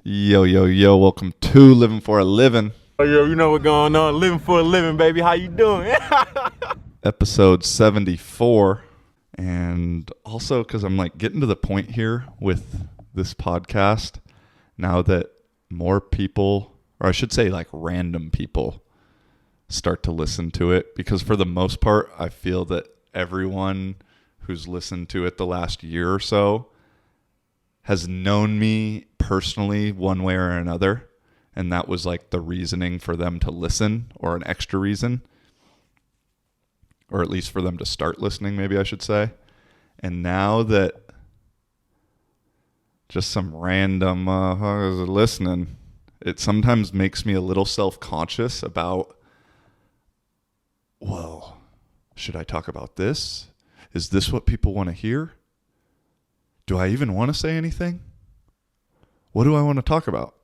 Yo, yo, yo, welcome to Living for a Living. Oh, yo, you know what's going on? Living for a living, baby. How you doing? Episode 74. And also because I'm like getting to the point here with this podcast now that more people, or I should say like random people, start to listen to it. Because for the most part, I feel that everyone who's listened to it the last year or so has known me personally one way or another. And that was like the reasoning for them to listen, or an extra reason. Or at least for them to start listening, maybe I should say. And now that just some random motherfuckers are listening, it sometimes makes me a little self-conscious about, well, should I talk about this? Is this what people want to hear? Do I even want to say anything? What do I want to talk about?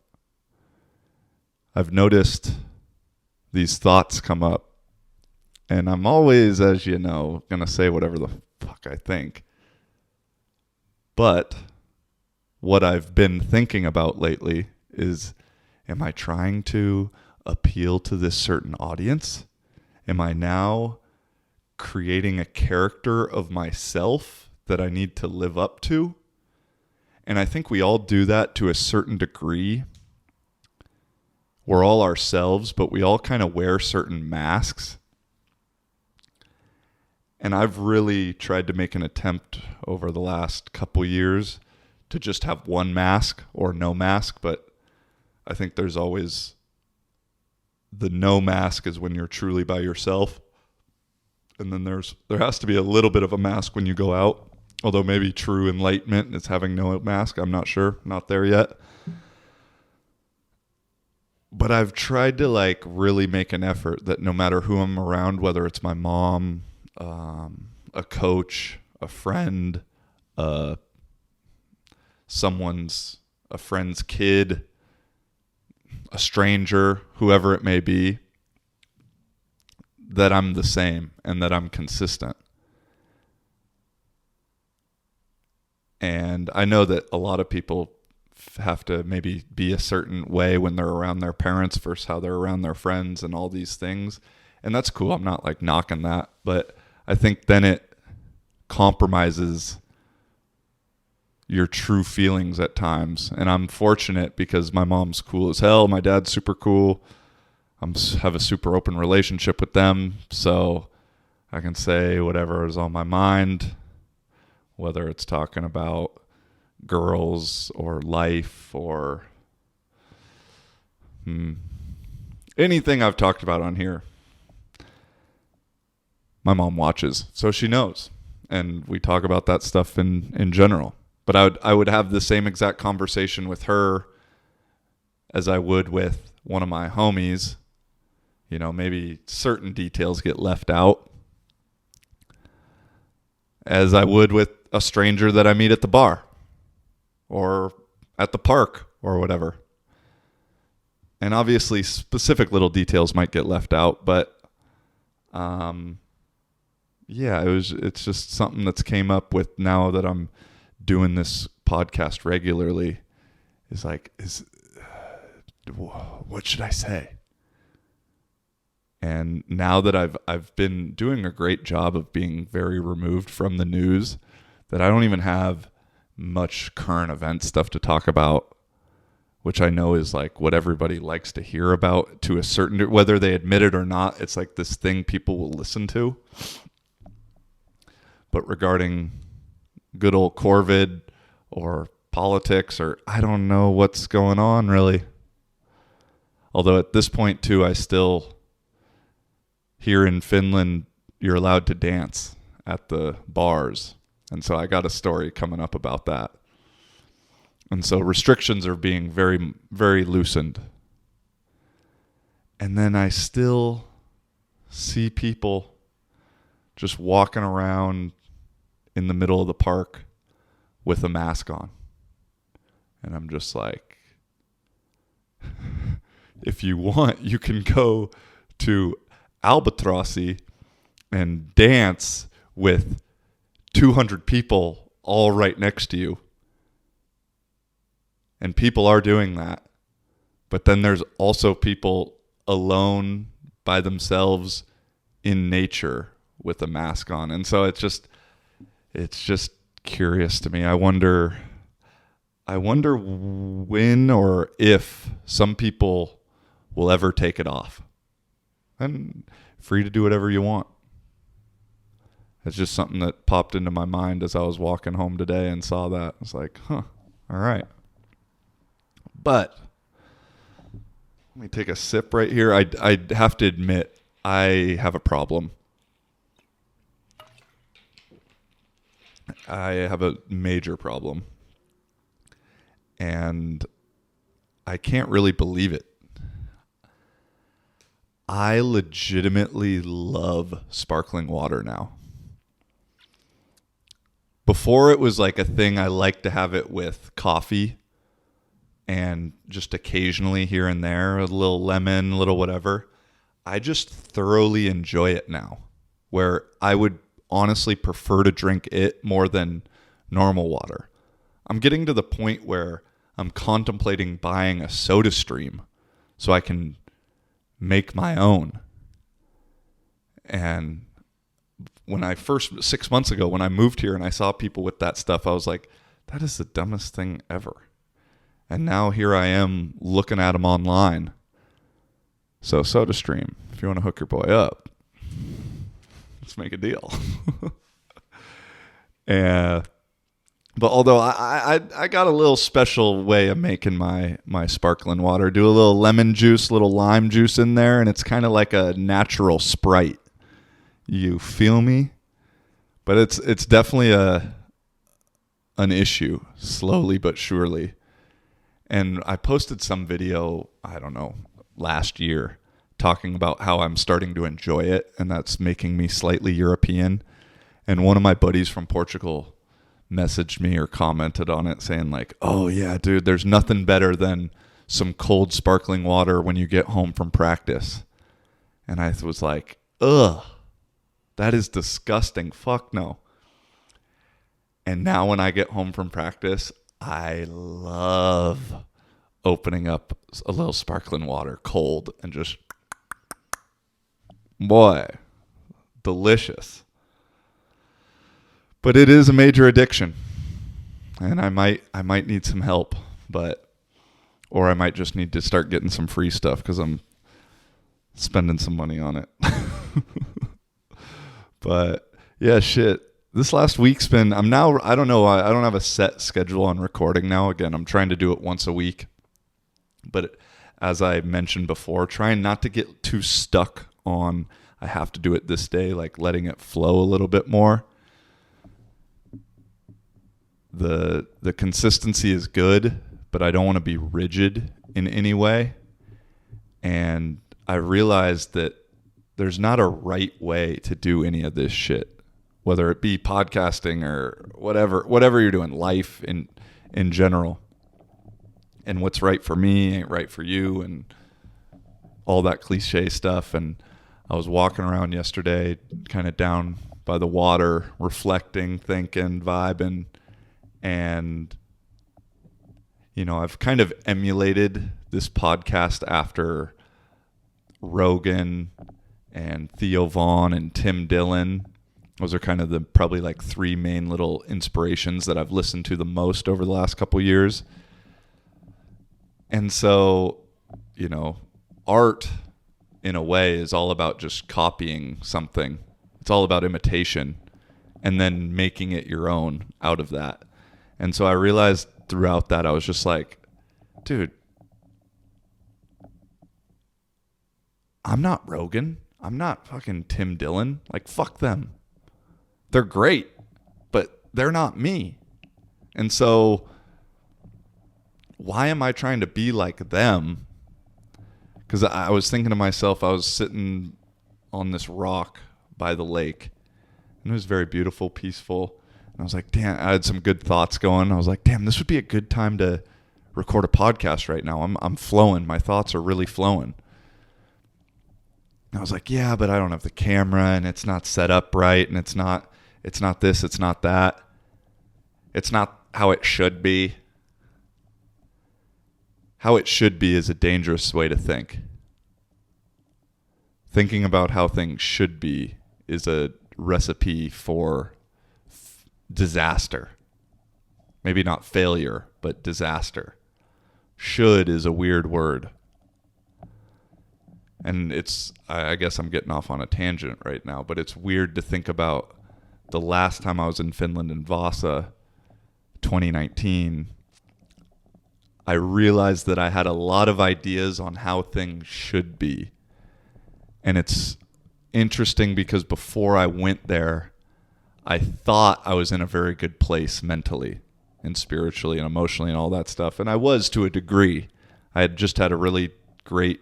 I've noticed these thoughts come up, and I'm always, as you know, going to say whatever the fuck I think. But what I've been thinking about lately is, am I trying to appeal to this certain audience? Am I now creating a character of myself that I need to live up to? And I think we all do that to a certain degree. We're all ourselves, but we all kind of wear certain masks. And I've really tried to make an attempt over the last couple years to just have one mask or no mask, but I think there's always the no mask is when you're truly by yourself. And then there has to be a little bit of a mask when you go out. Although maybe true enlightenment is having no mask. I'm not sure. Not there yet. But I've tried to like really make an effort that no matter who I'm around, whether it's my mom, a coach, a friend, a friend's kid, a stranger, whoever it may be, that I'm the same and that I'm consistent. And I know that a lot of people have to maybe be a certain way when they're around their parents versus how they're around their friends and all these things. And that's cool. I'm not like knocking that. But I think then it compromises your true feelings at times. And I'm fortunate because my mom's cool as hell. My dad's super cool. I have a super open relationship with them. So I can say whatever is on my mind, whether it's talking about girls or life or anything I've talked about on here. My mom watches, so she knows. And we talk about that stuff in general. But I would have the same exact conversation with her as I would with one of my homies. You know, maybe certain details get left out, as I would with a stranger that I meet at the bar or at the park or whatever. And obviously specific little details might get left out, but yeah, it's just something that's came up with now that I'm doing this podcast regularly. Is like, what should I say? And now that I've been doing a great job of being very removed from the news, that I don't even have much current event stuff to talk about, which I know is like what everybody likes to hear about to a certain, whether they admit it or not. It's like this thing people will listen to. But regarding good old Corvid or politics, or I don't know what's going on really. Although at this point too, I still, here in Finland, you're allowed to dance at the bars. And so I got a story coming up about that. And so restrictions are being very, very loosened. And then I still see people just walking around in the middle of the park with a mask on. And I'm just like, if you want, you can go to Albatrossi and dance with 200 people all right next to you. And people are doing that. But then there's also people alone by themselves in nature with a mask on. And so it's just curious to me. I wonder when or if some people will ever take it off. And free to do whatever you want. It's just something that popped into my mind as I was walking home today and saw that. I was like, all right. But let me take a sip right here. I have to admit, I have a problem. I have a major problem. And I can't really believe it. I legitimately love sparkling water now. Before it was like a thing I like to have it with coffee and just occasionally here and there, a little lemon, a little whatever. I just thoroughly enjoy it now, where I would honestly prefer to drink it more than normal water. I'm getting to the point where I'm contemplating buying a soda stream so I can make my own. And when I first, 6 months ago, when I moved here and I saw people with that stuff, I was like, that is the dumbest thing ever. And now here I am looking at them online. So SodaStream, if you want to hook your boy up, let's make a deal. But although I got a little special way of making my sparkling water, do a little lemon juice, little lime juice in there, and it's kind of like a natural Sprite. You feel me? But it's definitely an issue, slowly but surely. And I posted some video, I don't know, last year, talking about how I'm starting to enjoy it, and that's making me slightly European. And one of my buddies from Portugal messaged me or commented on it saying like, oh yeah, dude, there's nothing better than some cold sparkling water when you get home from practice. And I was like, ugh, that is disgusting. Fuck no. And now when I get home from practice, I love opening up a little sparkling water cold and just, boy, delicious. But it is a major addiction, and I might need some help, or I might just need to start getting some free stuff because I'm spending some money on it. But yeah, shit. This last week's been, I don't know, I don't have a set schedule on recording now. Again, I'm trying to do it once a week. But as I mentioned before, trying not to get too stuck on, I have to do it this day, like letting it flow a little bit more. The consistency is good, but I don't want to be rigid in any way. And I realized that there's not a right way to do any of this shit, whether it be podcasting or whatever you're doing, life in general. And what's right for me ain't right for you, and all that cliche stuff. And I was walking around yesterday, kind of down by the water, reflecting, thinking, vibing. And, you know, I've kind of emulated this podcast after Rogan and Theo Vaughn and Tim Dillon. Those are kind of probably like three main little inspirations that I've listened to the most over the last couple years. And so, you know, art in a way is all about just copying something. It's all about imitation and then making it your own out of that. And so I realized throughout that, I was just like, dude, I'm not Rogan. I'm not fucking Tim Dillon. Like, fuck them. They're great, but they're not me. And so why am I trying to be like them? Because I was thinking to myself, I was sitting on this rock by the lake, and it was very beautiful, peaceful. And I was like, damn, I had some good thoughts going. I was like, damn, this would be a good time to record a podcast right now. I'm flowing. My thoughts are really flowing. And I was like, yeah, but I don't have the camera, and it's not set up right, and it's not this, it's not that. It's not how it should be. how it should be is a dangerous way to think. Thinking about how things should be is a recipe for disaster. Maybe not failure, but disaster. Should is a weird word. And I guess I'm getting off on a tangent right now, but it's weird to think about the last time I was in Finland in Vasa, 2019. I realized that I had a lot of ideas on how things should be. And it's interesting because before I went there, I thought I was in a very good place mentally and spiritually and emotionally and all that stuff. And I was to a degree. I had just had a really great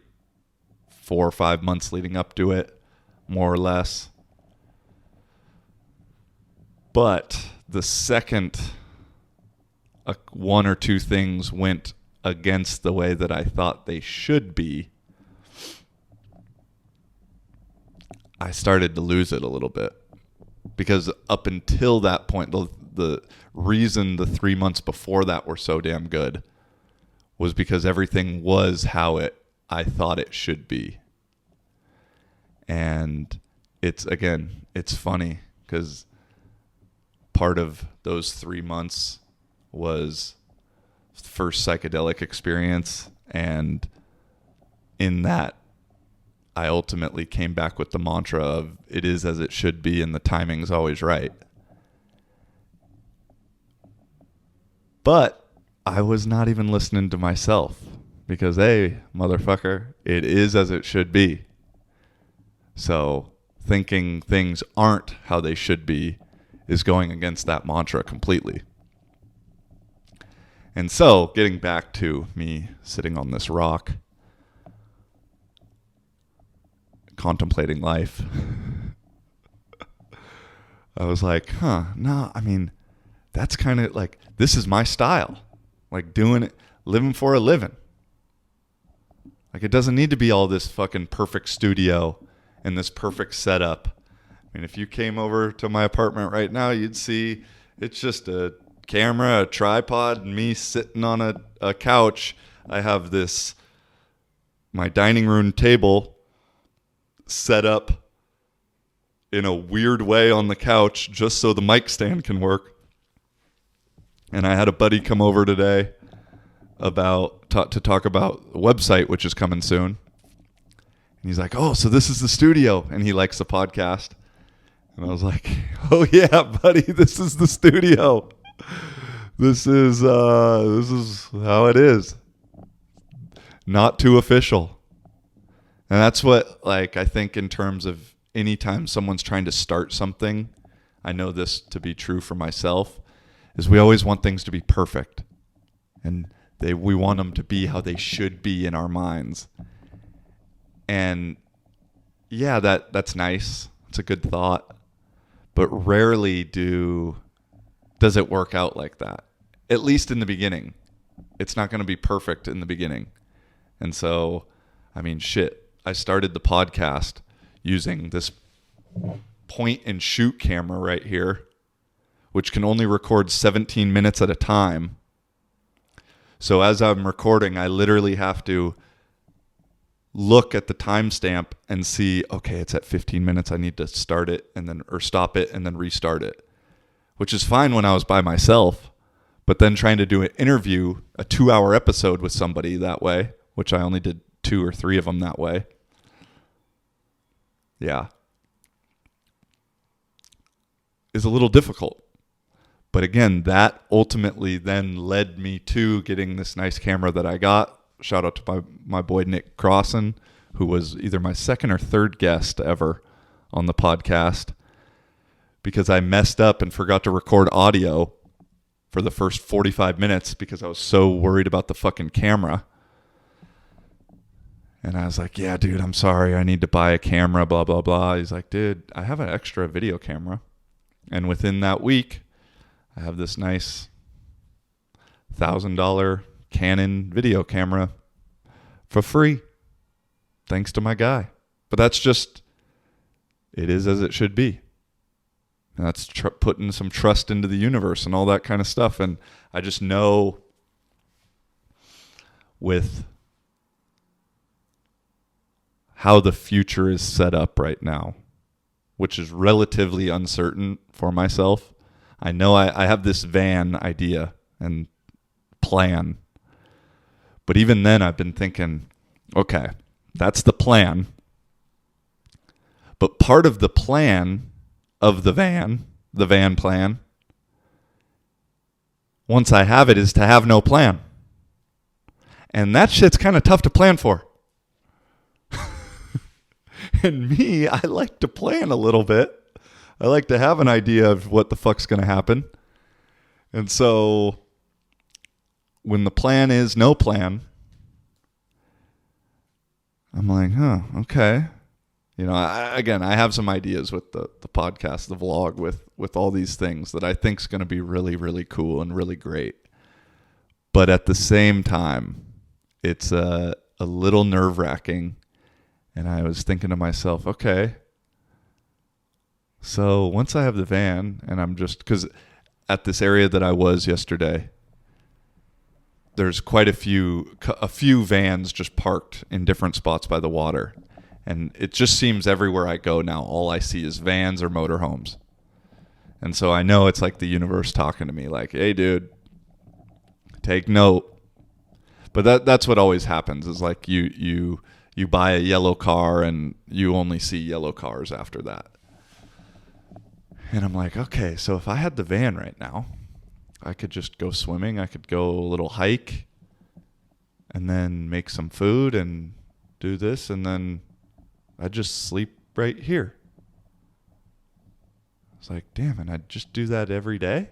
4 or 5 months leading up to it, more or less. But the second one or two things went against the way that I thought they should be, I started to lose it a little bit. Because up until that point, the reason the 3 months before that were so damn good was because everything was how I thought it should be. And it's funny because part of those 3 months was the first psychedelic experience. And in that, I ultimately came back with the mantra of it is as it should be and the timing's always right. But I was not even listening to myself because, hey, motherfucker, it is as it should be. So thinking things aren't how they should be is going against that mantra completely. And so getting back to me sitting on this rock, contemplating life, I was like, no, I mean, that's kind of like, this is my style. Like doing it, living for a living. Like it doesn't need to be all this fucking perfect studio and this perfect setup. I mean, if you came over to my apartment right now, you'd see it's just a camera, a tripod, and me sitting on a couch. I have my dining room table set up in a weird way on the couch just so the mic stand can work. And I had a buddy come over today to talk about a website which is coming soon. And he's like, "Oh, so this is the studio," and he likes the podcast. And I was like, "Oh yeah, buddy, this is the studio. This is how it is. Not too official." And that's what, like, I think in terms of anytime someone's trying to start something, I know this to be true for myself, is we always want things to be perfect. And we want them to be how they should be in our minds. And yeah, that's nice. It's a good thought. But rarely does it work out like that. At least in the beginning. It's not going to be perfect in the beginning. And so, I mean, shit. I started the podcast using this point and shoot camera right here, which can only record 17 minutes at a time. So as I'm recording, I literally have to look at the timestamp and see, okay, it's at 15 minutes. I need to start it or stop it and then restart it, which is fine when I was by myself. But then trying to do an interview, a 2-hour episode with somebody that way, which I only did 2 or 3 of them that way. Yeah. Is a little difficult. But again, that ultimately then led me to getting this nice camera that I got. Shout out to my boy Nick Crossan, who was either my second or third guest ever on the podcast, because I messed up and forgot to record audio for the first 45 minutes because I was so worried about the fucking camera. And I was like, yeah, dude, I'm sorry. I need to buy a camera, blah, blah, blah. He's like, dude, I have an extra video camera. And within that week, I have this nice $1,000 Canon video camera for free, thanks to my guy. But that's just, it is as it should be. And that's putting some trust into the universe and all that kind of stuff. And I just know with how the future is set up right now, which is relatively uncertain for myself. I know I have this van idea and plan, but even then I've been thinking, okay, that's the plan. But part of the plan of the van plan, once I have it, is to have no plan. And that shit's kind of tough to plan for. And me, I like to plan a little bit. I like to have an idea of what the fuck's going to happen. And so when the plan is no plan, I'm like, okay. You know, I have some ideas with the podcast, the vlog, with all these things that I think is going to be really, really cool and really great. But at the same time, it's a little nerve-wracking. And I was thinking to myself, okay, so once I have the van and I'm just, because at this area that I was yesterday, there's quite a few vans just parked in different spots by the water. And it just seems everywhere I go now, all I see is vans or motorhomes. And so I know it's like the universe talking to me like, hey, dude, take note. But that's what always happens is like you buy a yellow car and you only see yellow cars after that. And I'm like, okay, so if I had the van right now, I could just go swimming. I could go a little hike and then make some food and do this. And then I'd just sleep right here. It's like, damn, and I'd just do that every day.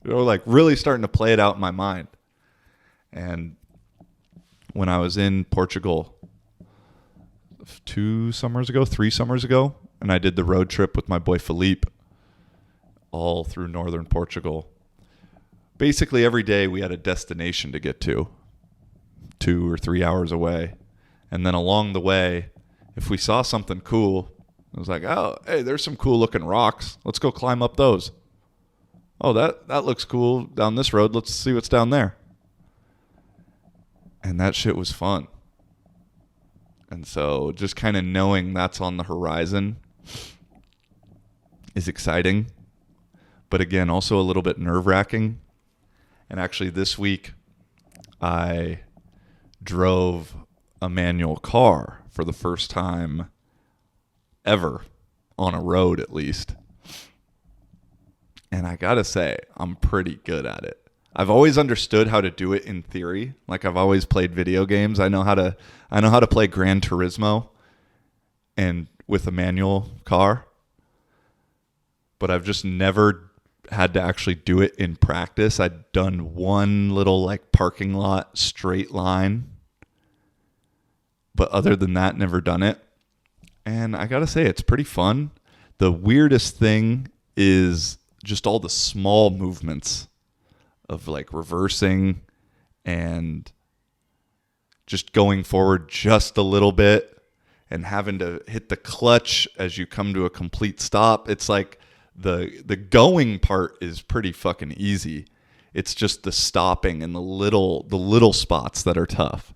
Like really starting to play it out in my mind. And when I was in Portugal 3 summers ago, and I did the road trip with my boy Philippe all through northern Portugal. Basically every day we had a destination to get to, 2 or 3 hours away. And then along the way, if we saw something cool, it was like, oh, hey, there's some cool looking rocks. Let's go climb up those. Oh, that looks cool down this road. Let's see what's down there. And that shit was fun. And so just kind of knowing that's on the horizon is exciting. But again, also a little bit nerve-wracking. And actually this week, I drove a manual car for the first time ever on a road at least. And I gotta say, I'm pretty good at it. I've always understood how to do it in theory. Like I've always played video games. I know how to play Gran Turismo and with a manual car. But I've just never had to actually do it in practice. I'd done one little like parking lot straight line. But other than that, never done it. And I got to say, it's pretty fun. The weirdest thing is just all the small movements of like reversing and just going forward just a little bit and having to hit the clutch as you come to a complete stop. It's like the going part is pretty fucking easy. It's just the stopping and the little spots that are tough.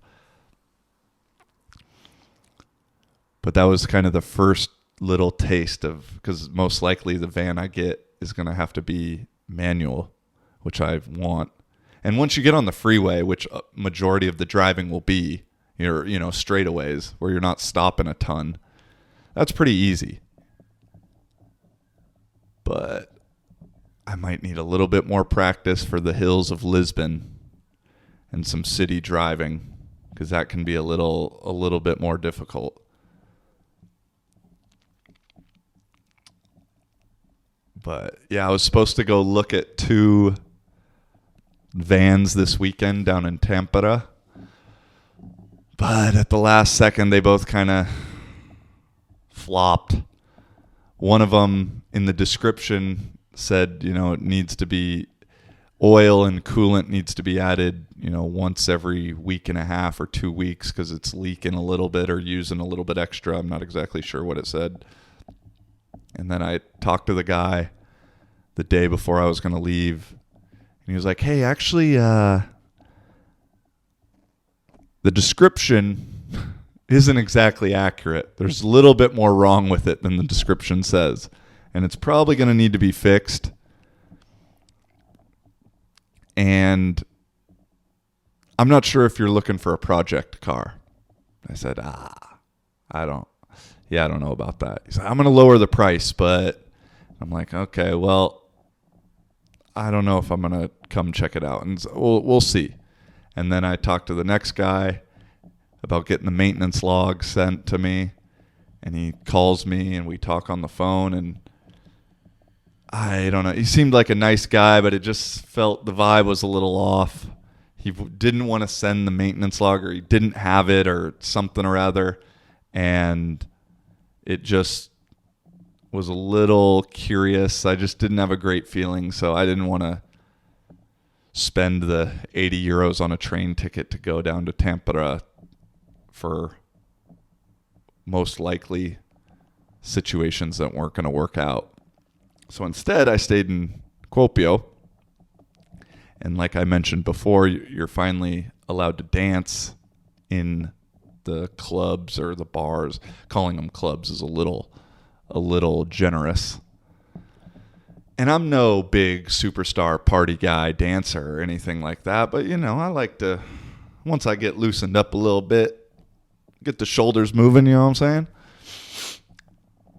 But that was kind of the first little taste of, because most likely the van I get is going to have to be manual, which I want. And once you get on the freeway, which a majority of the driving will be, straightaways where you're not stopping a ton, that's pretty easy. But I might need a little bit more practice for the hills of Lisbon and some city driving, because that can be a little bit more difficult. But yeah, I was supposed to go look at 2 vans this weekend down in Tampa. But at the last second, they both kind of flopped. One of them in the description said, it needs to be oil and coolant needs to be added, once every week and a half or 2 weeks because it's leaking a little bit or using a little bit extra. I'm not exactly sure what it said. And then I talked to the guy the day before I was going to leave. And he was like, hey, actually, the description isn't exactly accurate. There's a little bit more wrong with it than the description says. And it's probably going to need to be fixed. And I'm not sure if you're looking for a project car. I said, I don't know about that. He said, I'm going to lower the price, but I'm like, okay, well, I don't know if I'm going to come check it out. And so we'll see. And then I talked to the next guy about getting the maintenance log sent to me. And he calls me and we talk on the phone, and I don't know. He seemed like a nice guy, but it just felt the vibe was a little off. He didn't want to send the maintenance log, or he didn't have it, or something or other. And it just was a little curious. I just didn't have a great feeling, so I didn't want to spend the 80 euros on a train ticket to go down to Tampa for most likely situations that weren't going to work out. So instead, I stayed in Kuopio. And like I mentioned before, you're finally allowed to dance in the clubs or the bars. Calling them clubs is a little generous. And I'm no big superstar party guy, dancer, or anything like that. But, I like to, once I get loosened up a little bit, get the shoulders moving, you know what I'm saying?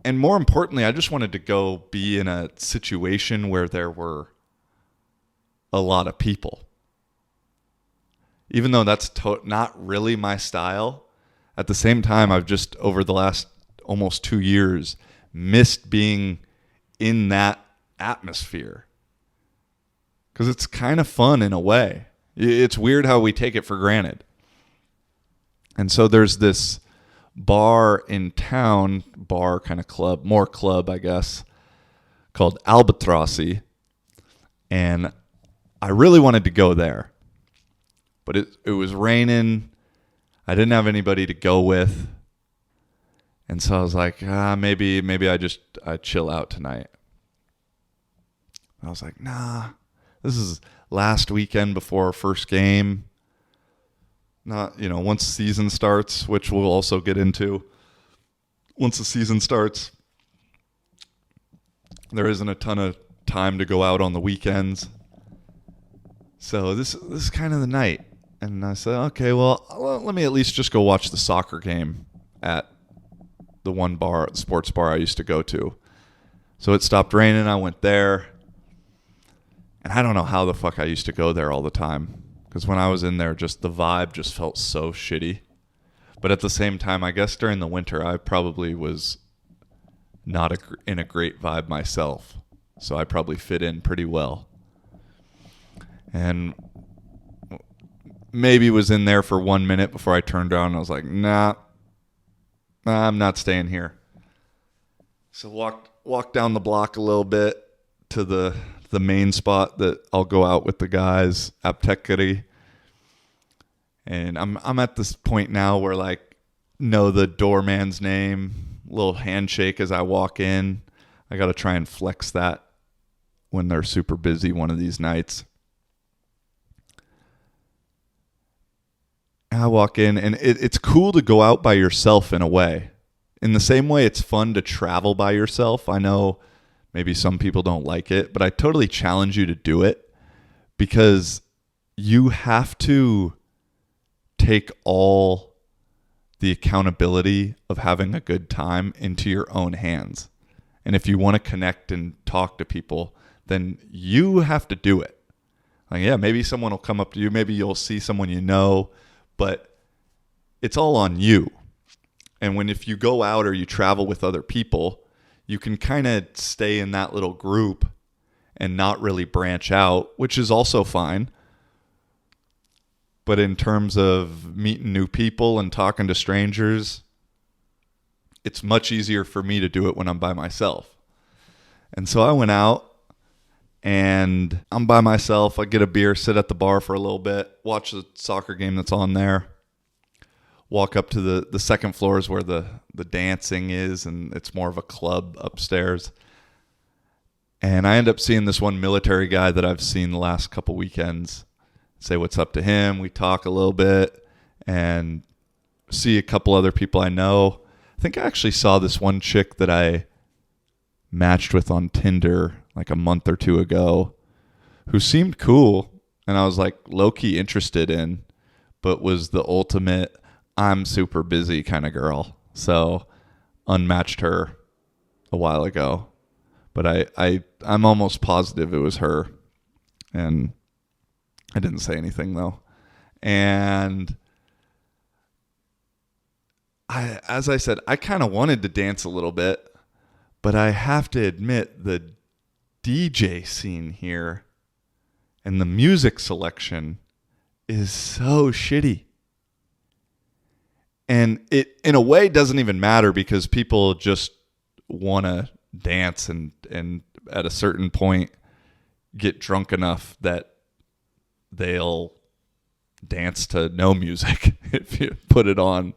And more importantly, I just wanted to go be in a situation where there were a lot of people. Even though that's not really my style, at the same time, I've just, over the last almost 2 years, missed being in that atmosphere. Because it's kind of fun in a way. It's weird how we take it for granted. And so there's this bar in town, kind of club, more club, I guess, called Albatrossi. And I really wanted to go there, but it was raining. I didn't have anybody to go with. And so I was like, maybe I chill out tonight. I was like, nah, this is last weekend before our first game. Not, once the season starts, which we'll also get into. Once the season starts, there isn't a ton of time to go out on the weekends. So this is kind of the night. And I said, okay, well, let me at least just go watch the soccer game at the one bar, the sports bar I used to go to. So it stopped raining. I went there. And I don't know how the fuck I used to go there all the time. Because when I was in there, just the vibe just felt so shitty. But at the same time, I guess during the winter, I probably was not in a great vibe myself. So I probably fit in pretty well. And maybe was in there for 1 minute before I turned around and I was like, nah, I'm not staying here. So walked down the block a little bit to the main spot that I'll go out with the guys, Aptekari. And I'm at this point now where know the doorman's name, little handshake as I walk in. I got to try and flex that when they're super busy one of these nights. I walk in, and it's cool to go out by yourself in a way. In the same way it's fun to travel by yourself. I know maybe some people don't like it, but I totally challenge you to do it because you have to take all the accountability of having a good time into your own hands. And if you want to connect and talk to people, then you have to do it. Maybe someone will come up to you. Maybe you'll see someone you know. But it's all on you. And if you go out or you travel with other people, you can kind of stay in that little group and not really branch out, which is also fine. But in terms of meeting new people and talking to strangers, it's much easier for me to do it when I'm by myself. And so I went out and I'm by myself. I get a beer, sit at the bar for a little bit, watch the soccer game that's on there, walk up to the second floor is where the dancing is, and it's more of a club upstairs. And I end up seeing this one military guy that I've seen the last couple weekends. Say what's up to him. We talk a little bit, and see a couple other people I know. I think I actually saw this one chick that I matched with on Tinder like a month or two ago who seemed cool, and I was like low-key interested in, but was the ultimate I'm super busy kind of girl. So unmatched her a while ago. But I'm almost positive it was her. And I didn't say anything though. And as I said, I kind of wanted to dance a little bit, but I have to admit the DJ scene here and the music selection is so shitty. And it, in a way, doesn't even matter because people just want to dance and at a certain point get drunk enough that they'll dance to no music if you put it on.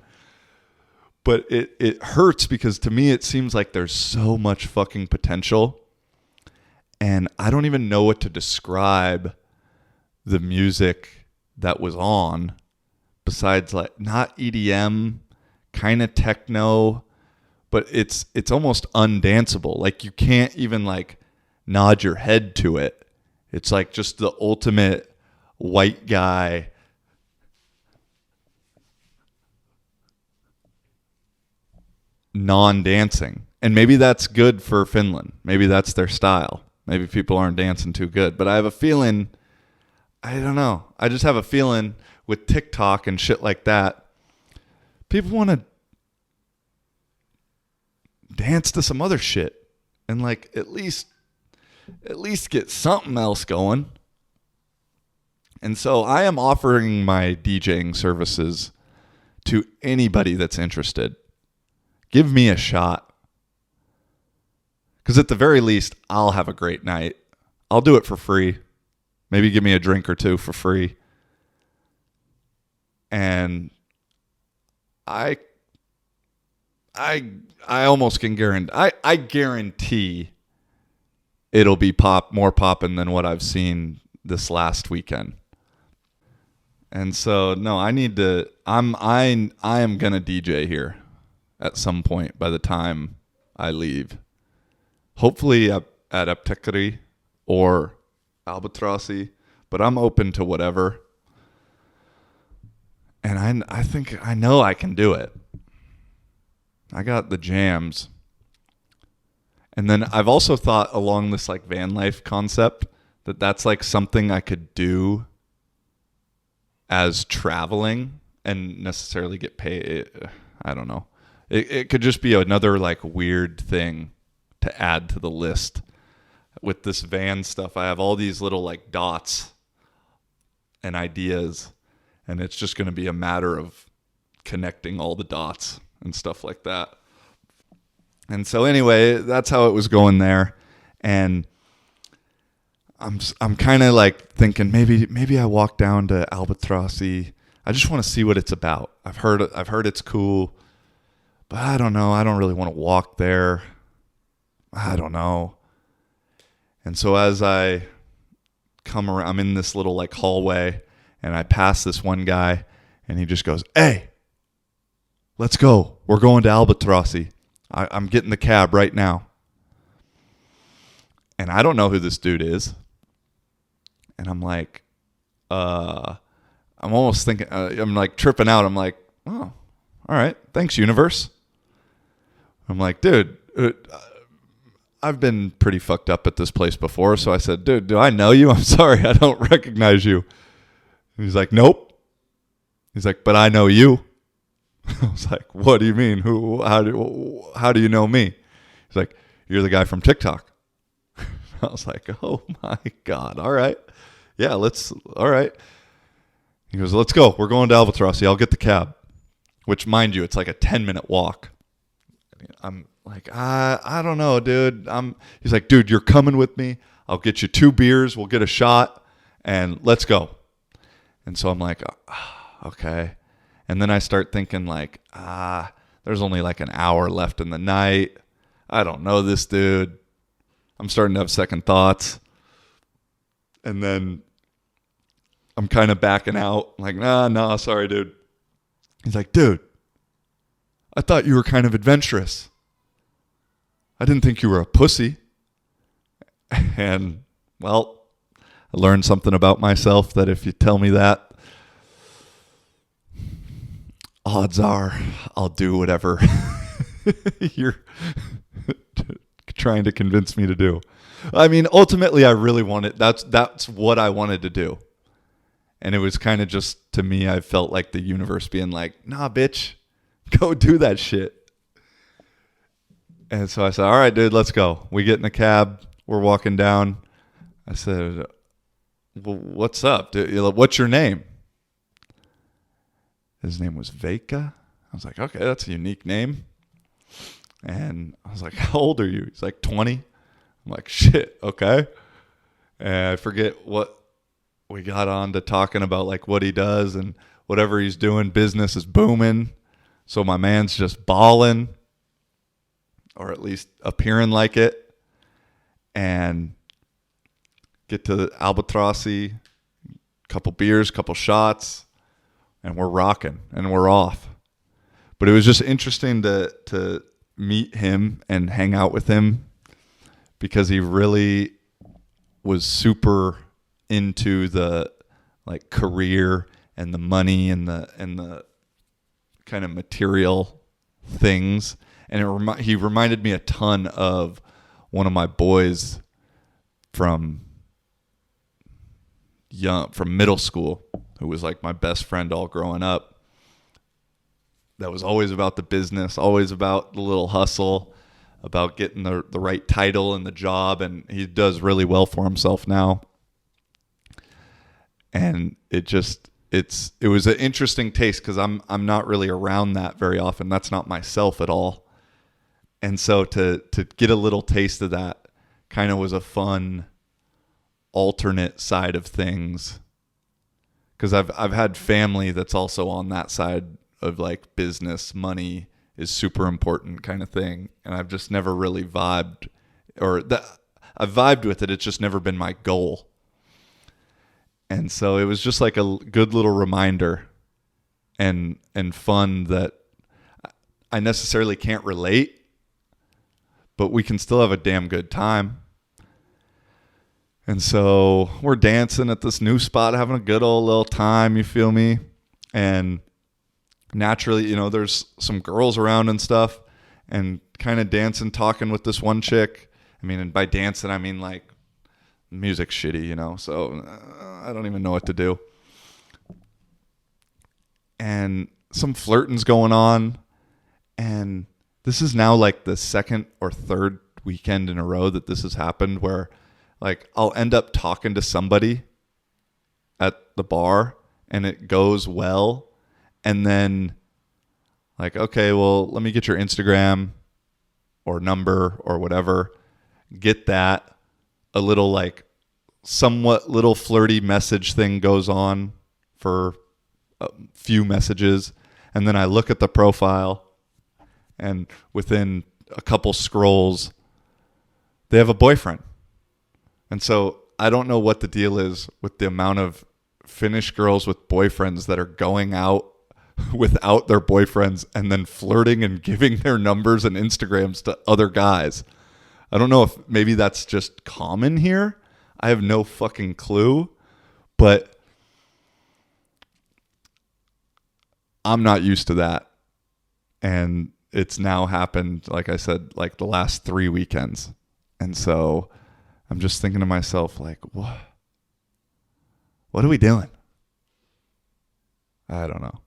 But it hurts because to me it seems like there's so much fucking potential, and I don't even know what to describe the music that was on besides like not EDM, kind of techno, but it's almost undanceable. Like you can't even like nod your head to it. It's like just the ultimate white guy non-dancing. And maybe that's good for Finland. Maybe that's their style. Maybe people aren't dancing too good. But I have a feeling, I don't know. I just have a feeling with TikTok and shit like that, people want to dance to some other shit and like at least get something else going. And so I am offering my DJing services to anybody that's interested. Give me a shot. Because at the very least, I'll have a great night. I'll do it for free. Maybe give me a drink or two for free. And I almost can guarantee, I guarantee it'll be more poppin' than what I've seen this last weekend. And so, no, I am going to DJ here at some point by the time I leave. Hopefully at Apteekari or Albatrossi, but I'm open to whatever. And I think I know I can do it. I got the jams. And then I've also thought along this like van life concept that that's like something I could do as traveling and necessarily get paid. I don't know. It could just be another like weird thing to add to the list. With this van stuff, I have all these little like dots and ideas, and it's just going to be a matter of connecting all the dots and stuff like that. And so anyway, that's how it was going there. And I'm kind of like thinking maybe I walk down to Albatrossi. I just want to see what it's about. I've heard it's cool, but I don't know. I don't really want to walk there. I don't know. And so as I come around, I'm in this little like hallway, and I pass this one guy, and he just goes, "Hey, let's go. We're going to Albatrossi. I'm getting the cab right now." And I don't know who this dude is. And I'm like, I'm almost thinking, I'm like tripping out. I'm like, oh, all right. Thanks, universe. I'm like, dude, I've been pretty fucked up at this place before. So I said, dude, do I know you? I'm sorry, I don't recognize you. And he's like, nope. He's like, but I know you. I was like, what do you mean? How do you know me? He's like, you're the guy from TikTok. I was like, oh my God. All right. Yeah, all right. He goes, let's go. We're going to Albatrossi. I'll get the cab. Which, mind you, it's like a 10-minute walk. I'm like, I don't know, dude. He's like, dude, you're coming with me. I'll get you 2 beers. We'll get a shot and let's go. And so I'm like, okay. And then I start thinking like, there's only like an hour left in the night. I don't know this dude. I'm starting to have second thoughts. And then I'm kind of backing out. Like, nah, sorry, dude. He's like, dude, I thought you were kind of adventurous. I didn't think you were a pussy. And, well, I learned something about myself that if you tell me that, odds are I'll do whatever you're trying to convince me to do. I mean, ultimately, I really wanted, that's what I wanted to do. And it was kind of just, to me, I felt like the universe being like, nah, bitch, go do that shit. And so I said, all right, dude, let's go. We get in a cab. We're walking down. I said, well, what's up? What's your name? His name was Veka. I was like, okay, that's a unique name. And I was like, how old are you? He's like, 20. I'm like, shit, okay. And I forget what we got on to talking about, like what he does and whatever he's doing. Business is booming. So my man's just balling, or at least appearing like it. And get to Albatrossi, couple beers, couple shots, and we're rocking and we're off. But it was just interesting to meet him and hang out with him, because he really was super into the like career and the money and the kind of material things. And he reminded me a ton of one of my boys from middle school, who was like my best friend all growing up. That was always about the business, always about the little hustle, about getting the right title and the job. And he does really well for himself now. And it was an interesting taste, because I'm not really around that very often. That's not myself at all. And so to get a little taste of that kind of was a fun alternate side of things, because I've had family that's also on that side of like business, money is super important kind of thing, and I've just never really vibed, or that I've vibed with it. It's just never been my goal. And so it was just like a good little reminder and fun that I necessarily can't relate, but we can still have a damn good time. And so we're dancing at this new spot, having a good old little time, you feel me? And naturally, there's some girls around and stuff, and kind of dancing, talking with this one chick. I mean, and by dancing, I mean like music's shitty, so I don't even know what to do. And some flirting's going on, and this is now like the second or third weekend in a row that this has happened, where like I'll end up talking to somebody at the bar and it goes well, and then like, okay, well, let me get your Instagram or number or whatever, get that, a little like somewhat little flirty message thing goes on for a few messages, and then I look at the profile, and within a couple scrolls they have a boyfriend. And so I don't know what the deal is with the amount of Finnish girls with boyfriends that are going out without their boyfriends and then flirting and giving their numbers and Instagrams to other guys. I don't know if maybe that's just common here. I have no fucking clue, but I'm not used to that. And it's now happened, like I said, like the last 3 weekends. And so I'm just thinking to myself, like, what are we doing? I don't know.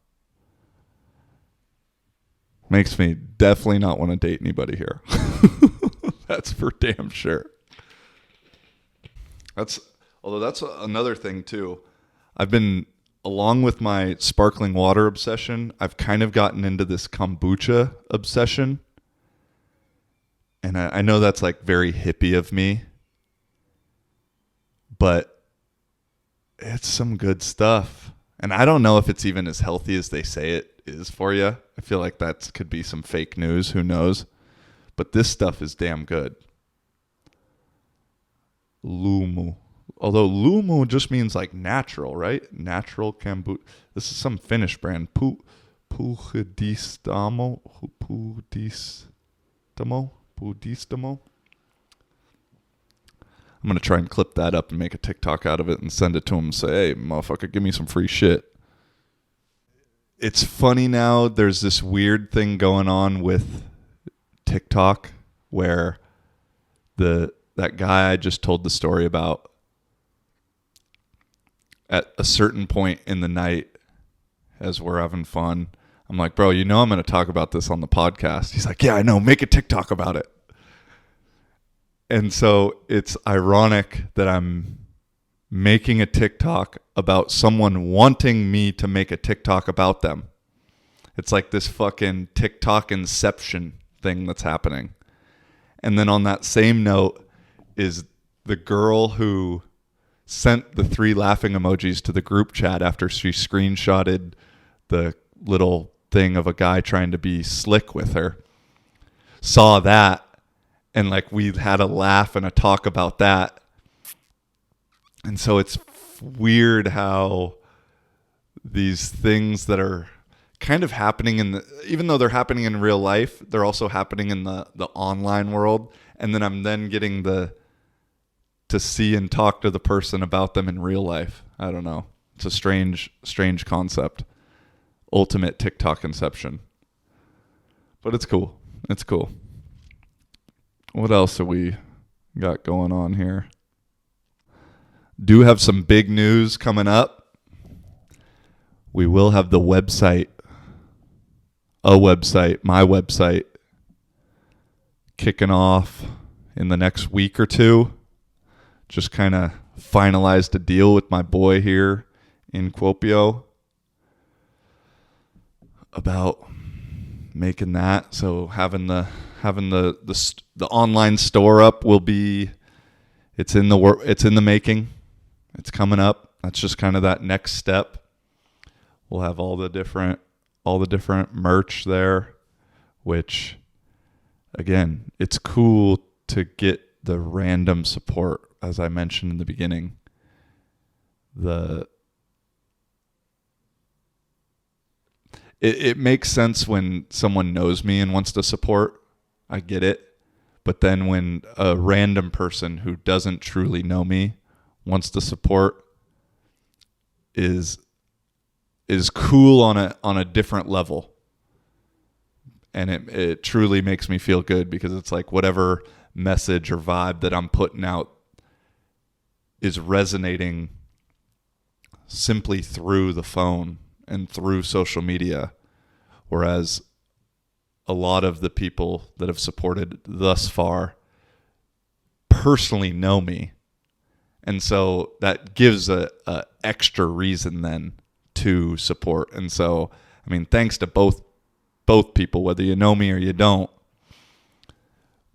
Makes me definitely not want to date anybody here. That's for damn sure. Although that's another thing too. I've been, along with my sparkling water obsession, I've kind of gotten into this kombucha obsession. And I know that's like very hippie of me, but it's some good stuff. And I don't know if it's even as healthy as they say it is for you. I feel like that could be some fake news. Who knows? But this stuff is damn good. Lumu. Although Lumu just means like natural, right? Natural kombucha. This is some Finnish brand. Pujidistamo. I'm going to try and clip that up and make a TikTok out of it and send it to him and say, hey, motherfucker, give me some free shit. It's funny now. There's this weird thing going on with TikTok where that guy I just told the story about, at a certain point in the night as we're having fun, I'm like, bro, I'm going to talk about this on the podcast. He's like, yeah, I know. Make a TikTok about it. And so it's ironic that I'm making a TikTok about someone wanting me to make a TikTok about them. It's like this fucking TikTok inception thing that's happening. And then on that same note is the girl who sent the 3 laughing emojis to the group chat after she screenshotted the little thing of a guy trying to be slick with her, saw that, and like we had a laugh and a talk about that. And so it's weird how these things that are kind of happening even though they're happening in real life, they're also happening in the online world. And then I'm then getting to see and talk to the person about them in real life. I don't know. It's a strange concept. Ultimate TikTok inception. But it's cool. It's cool. What else have we got going on here? Do have some big news coming up. We will have the website, my website, kicking off in the next week or two. Just kind of finalized a deal with my boy here in Kuopio about making that. So having the online store up will be, it's in the making. It's coming up. That's just kind of that next step. We'll have all the different merch there, which again, it's cool to get the random support, as I mentioned in the beginning. It makes sense when someone knows me and wants to support. I get it. But then when a random person who doesn't truly know me wants to support, is cool on a different level. And it truly makes me feel good, because it's like whatever message or vibe that I'm putting out is resonating simply through the phone and through social media. Whereas a lot of the people that have supported thus far personally know me. And so that gives a extra reason then to support. And so, I mean, thanks to both people, whether you know me or you don't.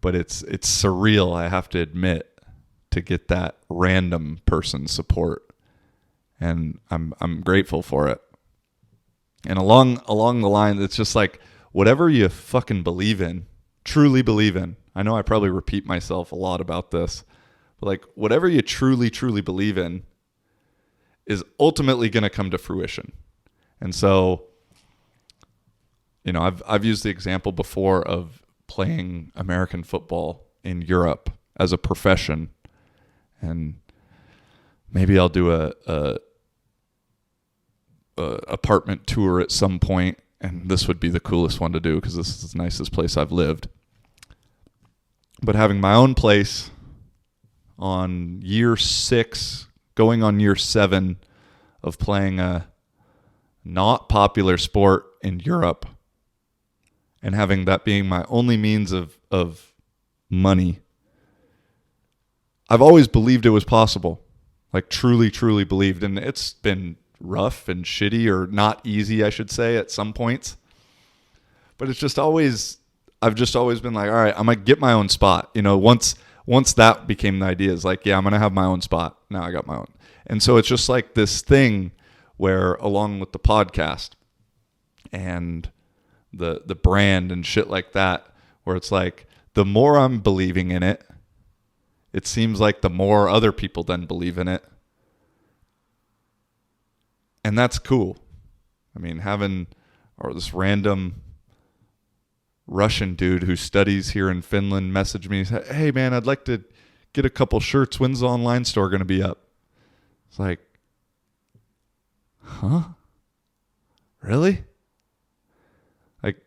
But it's surreal, I have to admit, to get that random person support. And I'm grateful for it. And along the line, it's just like whatever you fucking believe in, truly believe in. I know I probably repeat myself a lot about this, but like whatever you truly, truly believe in is ultimately going to come to fruition. And so, I've used the example before of playing American football in Europe as a profession, and maybe I'll do a apartment tour at some point, and this would be the coolest one to do because this is the nicest place I've lived. But having my own place on year 6, going on year 7 of playing a not popular sport in Europe, and having that being my only means of money, I've always believed it was possible. Like truly, truly believed. And it's been rough and shitty, or not easy, I should say, at some points. But it's just always, I've just always been like, all right, I'm going to get my own spot. Once that became the idea, is like, yeah, I'm going to have my own spot. Now I got my own. And so it's just like this thing where, along with the podcast and the brand and shit like that, where it's like, the more I'm believing in it, it seems like the more other people then believe in it. And that's cool. I mean, having or this random Russian dude who studies here in Finland messaged me. He said, hey, man, I'd like to get a couple shirts. When's the online store going to be up? It's like, huh? Really? Like,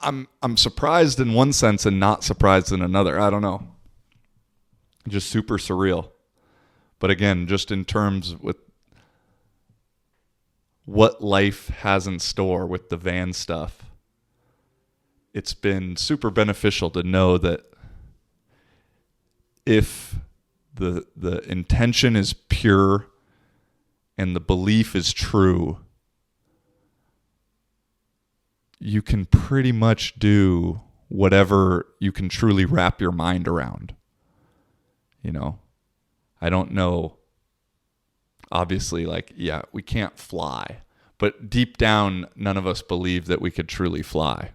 I'm surprised in one sense and not surprised in another. I don't know. Just super surreal. But again, just in terms with what life has in store with the van stuff, it's been super beneficial to know that if the intention is pure and the belief is true, you can pretty much do whatever you can truly wrap your mind around. You know, I don't know. Obviously, like, yeah, we can't fly. But deep down, none of us believe that we could truly fly.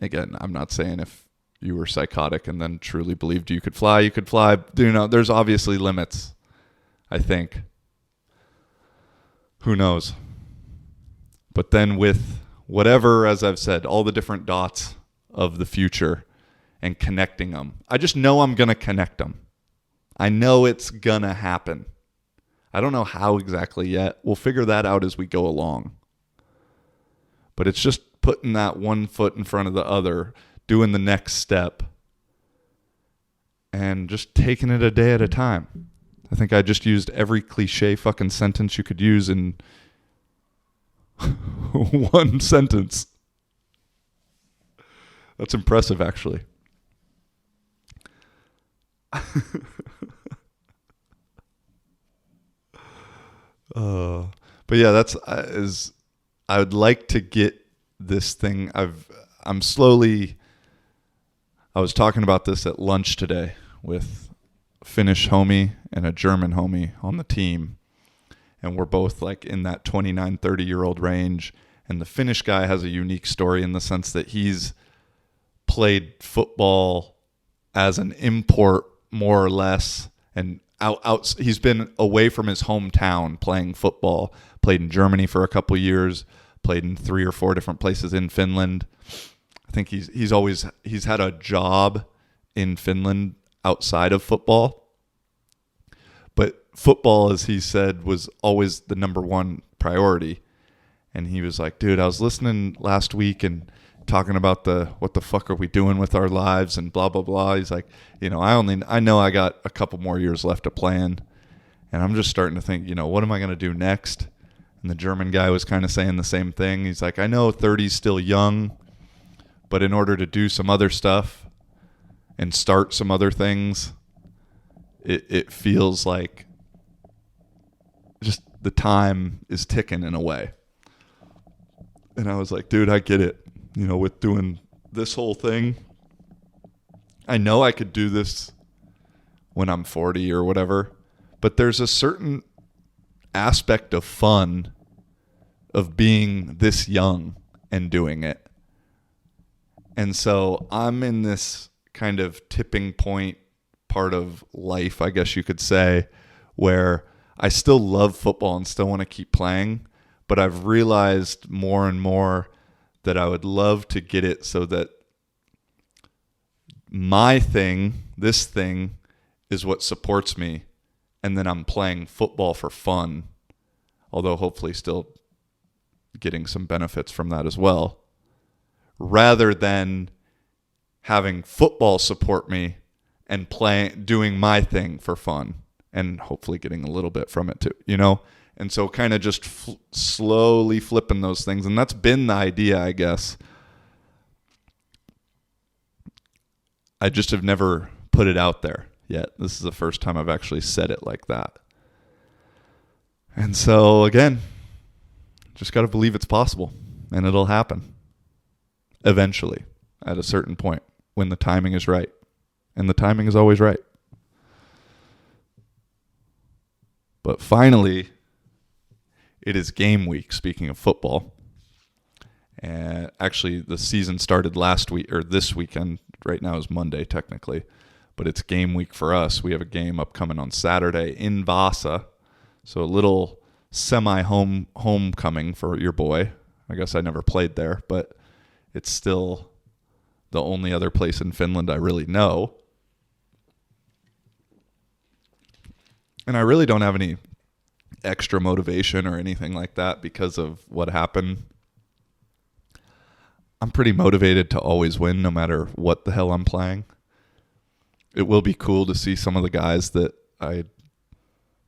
Again, I'm not saying if you were psychotic and then truly believed you could fly, you could fly. You know, there's obviously limits, I think. Who knows? But then with whatever, as I've said, all the different dots of the future and connecting them, I just know I'm going to connect them. I know it's going to happen. I don't know how exactly yet. We'll figure that out as we go along. But it's just putting that one foot in front of the other, doing the next step, and just taking it a day at a time. I think I just used every cliche fucking sentence you could use in one sentence. That's impressive, actually. But yeah, that's I would like to get this thing. I was talking about this at lunch today with a Finnish homie and a German homie on the team, and we're both like in that 29, 30-year-old range. And the Finnish guy has a unique story in the sense that he's played football as an import more or less, and out he's been away from his hometown playing football. Played in Germany for a couple years, played in 3 or 4 different places in Finland. I think he's had a job in Finland outside of football. But football, as he said, was always the number one priority. And he was like, dude, I was listening last week and talking about what the fuck are we doing with our lives and blah, blah, blah. He's like, you know, I know I got a couple more years left of playing, and I'm just starting to think, you know, what am I going to do next? And the German guy was kind of saying the same thing. He's like, I know 30's still young, but in order to do some other stuff and start some other things, it feels like just the time is ticking in a way. And I was like, dude, I get it. You know, with doing this whole thing, I know I could do this when I'm 40 or whatever, but there's a certain aspect of fun of being this young and doing it. And so I'm in this kind of tipping point part of life, I guess you could say, where I still love football and still want to keep playing, but I've realized more and more that I would love to get it so that my thing, this thing, is what supports me, and then I'm playing football for fun, although hopefully still getting some benefits from that as well, rather than having football support me and doing my thing for fun and hopefully getting a little bit from it too, you know? And so kind of just slowly flipping those things. And that's been the idea, I guess. I just have never put it out there yet. This is the first time I've actually said it like that. And so, again, just got to believe it's possible. And it'll happen. Eventually, at a certain point, when the timing is right. And the timing is always right. But finally, it is game week, speaking of football. And actually, the season started last week, or this weekend. Right now is Monday, technically. But it's game week for us. We have a game upcoming on Saturday in Vasa. So a little homecoming for your boy. I guess I never played there, but it's still the only other place in Finland I really know. And I really don't have any extra motivation or anything like that because of what happened. I'm pretty motivated to always win no matter what the hell I'm playing. It will be cool to see some of the guys that I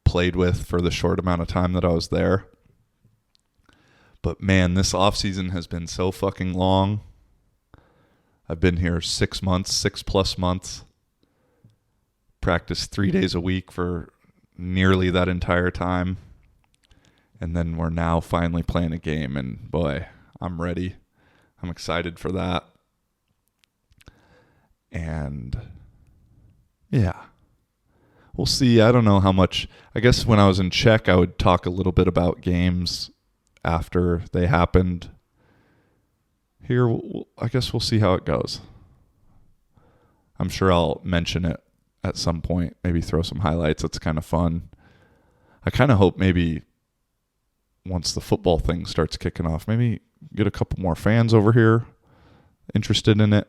played with for the short amount of time that I was there. But man, this off season has been so fucking long. I've been here 6 months, 6+ months. Practiced 3 days a week for nearly that entire time. And then we're now finally playing a game, and boy, I'm ready. I'm excited for that. And yeah, we'll see. I don't know how much. I guess when I was in Czech, I would talk a little bit about games after they happened. Here, I guess we'll see how it goes. I'm sure I'll mention it at some point, maybe throw some highlights. It's kind of fun. I kind of hope maybe once the football thing starts kicking off, maybe get a couple more fans over here interested in it.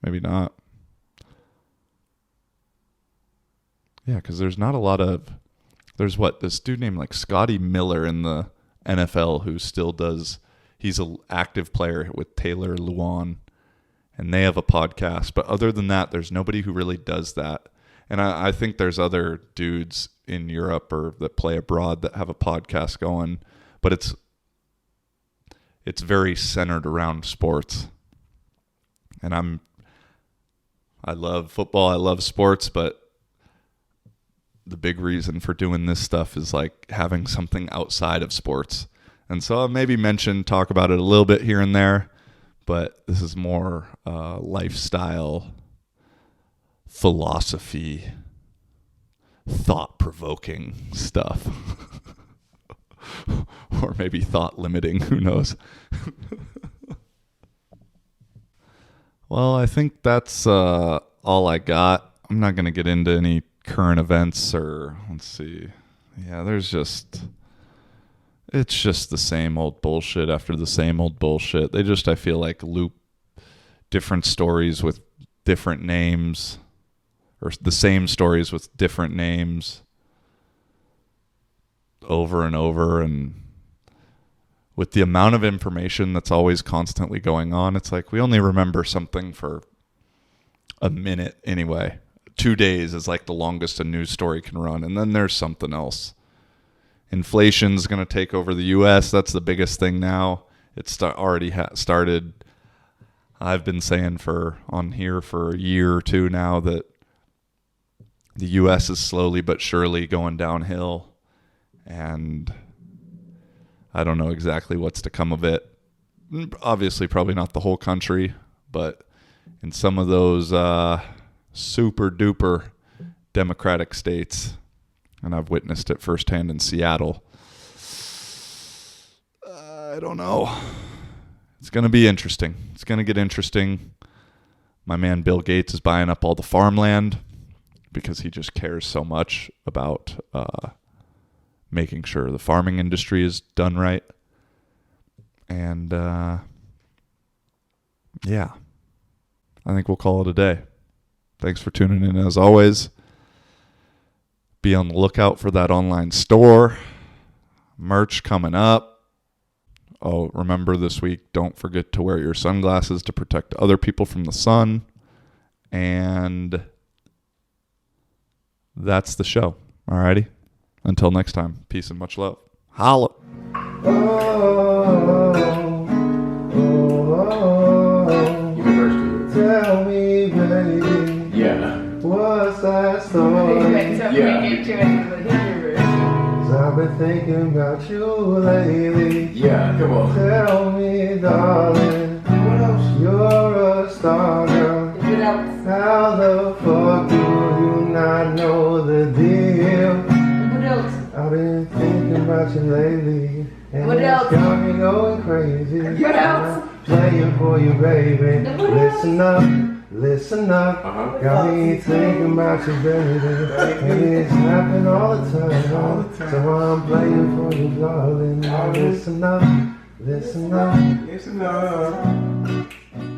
Maybe not. Yeah, because there's not a lot of... There's this dude named like Scotty Miller in the NFL who still does... He's an active player with Taylor Lewan, and they have a podcast. But other than that, there's nobody who really does that. And I think there's other dudes in Europe or that play abroad that have a podcast going, but it's very centered around sports. And I love football, I love sports, but the big reason for doing this stuff is like having something outside of sports. And so I'll maybe talk about it a little bit here and there, but this is more lifestyle, philosophy, thought-provoking stuff. Or maybe thought-limiting, who knows. Well, I think that's all I got. I'm not going to get into any current events or, let's see. Yeah, it's just the same old bullshit after the same old bullshit. They just, I feel like, loop different stories with different names, or the same stories with different names over and over. And with the amount of information that's always constantly going on, it's like we only remember something for a minute anyway. 2 days is like the longest a news story can run, and then there's something else. Inflation's going to take over the U.S. That's the biggest thing now. It's already started. I've been saying on here for a year or two now that the U.S. is slowly but surely going downhill, and I don't know exactly what's to come of it. Obviously, probably not the whole country, but in some of those super duper Democratic states, and I've witnessed it firsthand in Seattle. I don't know. It's going to be interesting. It's going to get interesting. My man Bill Gates is buying up all the farmland because he just cares so much about making sure the farming industry is done right. And yeah, I think we'll call it a day. Thanks for tuning in as always. Be on the lookout for that online store. Merch coming up. Oh, remember this week, don't forget to wear your sunglasses to protect other people from the sun. And that's the show. Alrighty. Until next time, peace and much love. Holla. Tell me, baby. Yeah. What's that story? I've been thinking about you lately. Yeah, come on. Tell me, darling, What else? you're a star girl. What else? How the fuck do you not know the deal? What else? I've been thinking about you lately, and What it's else? got me going crazy. What else? I'm playing for you, baby. What else? Listen up, Listen up, got me thinking about you, baby. And it's happening all the time. So I'm playing for you, darling. Now listen up, listen up. Listen up.